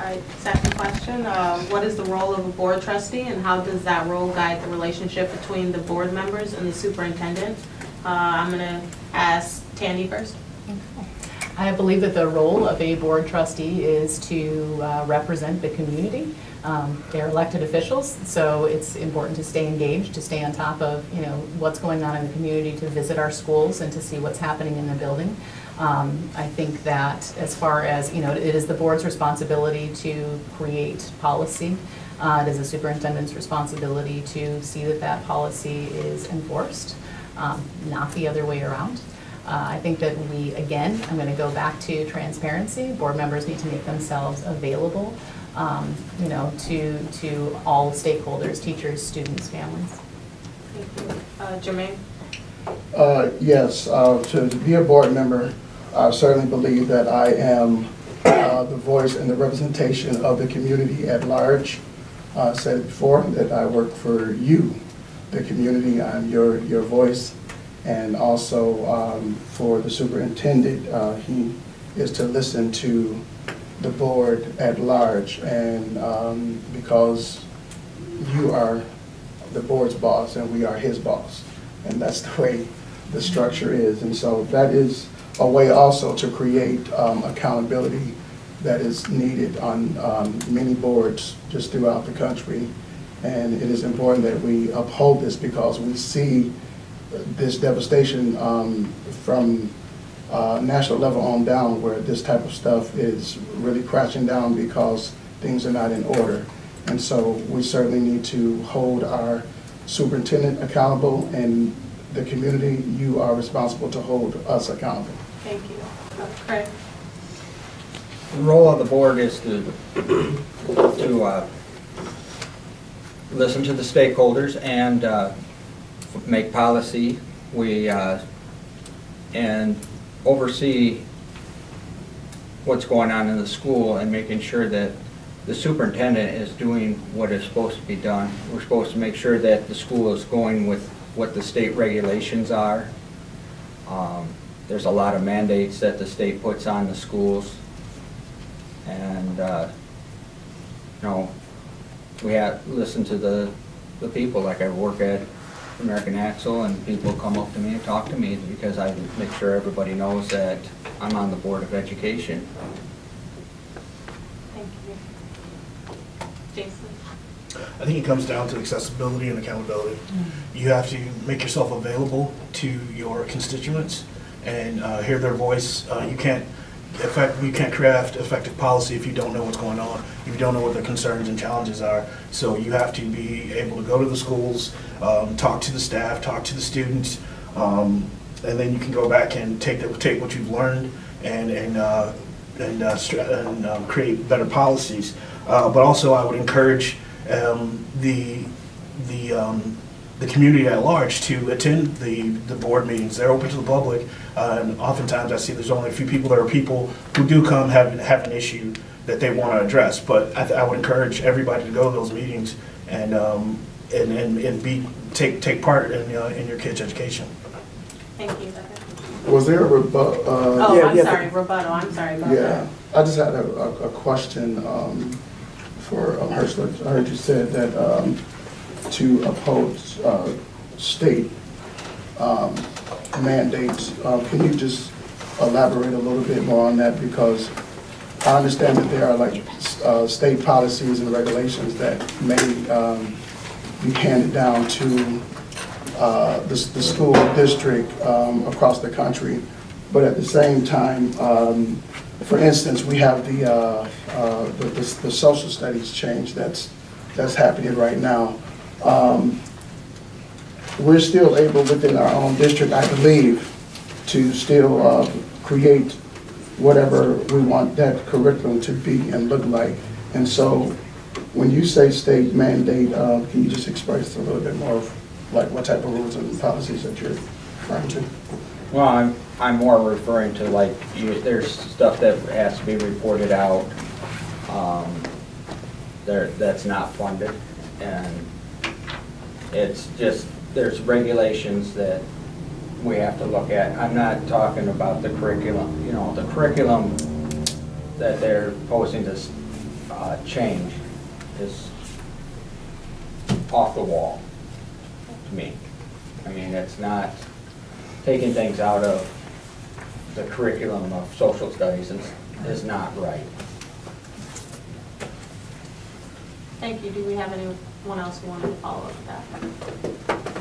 All right, second question. What is the role of a board trustee and how does that role guide the relationship between the board members and the superintendent? I'm going to ask Tandy first. I believe that the role of a board trustee is to represent the community. They're elected officials, so it's important to stay engaged, to stay on top of what's going on in the community, to visit our schools and to see what's happening in the building. I think that as far as, it is the board's responsibility to create policy. It is the superintendent's responsibility to see that that policy is enforced, not the other way around. I think that I'm going to go back to transparency. Board members need to make themselves available, to all stakeholders, teachers, students, families. Thank you. Jermaine? Yes, to be a board member, I certainly believe that I am the voice and the representation of the community at large. I said it before that I work for you, the community. I'm your voice. And also for the superintendent, he is to listen to the board at large, and because you are the board's boss and we are his boss, and that's the way the structure is. And so that is a way also to create accountability that is needed on many boards just throughout the country. And it is important that we uphold this because we see this devastation from national level on down, where this type of stuff is really crashing down because things are not in order. And so we certainly need to hold our superintendent accountable, and the community, you are responsible to hold us accountable. Thank you. Craig? The role of the board is to listen to the stakeholders and make policy. We and oversee what's going on in the school and making sure that the superintendent is doing what is supposed to be done. We're supposed to make sure that the school is going with what the state regulations are. There's a lot of mandates that the state puts on the schools, and we have to listen to the people. Like I work at American Axle, and people come up to me and talk to me because I make sure everybody knows that I'm on the Board of Education. Thank you. Jason? I think it comes down to accessibility and accountability. You have to make yourself available to your constituents and hear their voice. You can't craft effective policy if you don't know what's going on, if you don't know what their concerns and challenges are. So you have to be able to go to the schools, talk to the staff, talk to the students, and then you can go back and take what you've learned and create better policies. But also, I would encourage the community at large to attend the board meetings. They're open to the public, and oftentimes I see there's only a few people. There are people who do come have an issue that they want to address, but I would encourage everybody to go to those meetings and take part in your kids' education. Thank you. Was there a rebuttal? Rebuttal. I'm sorry about that. Yeah, I just had a question for Herschel. I heard you said that to oppose state mandates. Can you just elaborate a little bit more on that? Because I understand that there are like state policies and regulations that may be handed down to the school district across the country, but at the same time, for instance, we have the social studies change that's happening right now. We're still able within our own district, I believe, to still create whatever we want that curriculum to be and look like. And so when you say state mandate, can you just express a little bit more of like what type of rules and policies that you're referring to? Well, I'm more referring to like there's stuff that has to be reported out that's not funded, and it's just there's regulations that we have to look at. I'm not talking about the curriculum. The curriculum that they're posing to change is off the wall to me. I mean, it's not taking things out of the curriculum of social studies is not right. Thank you. Do we have anyone else who wanted to follow up with that?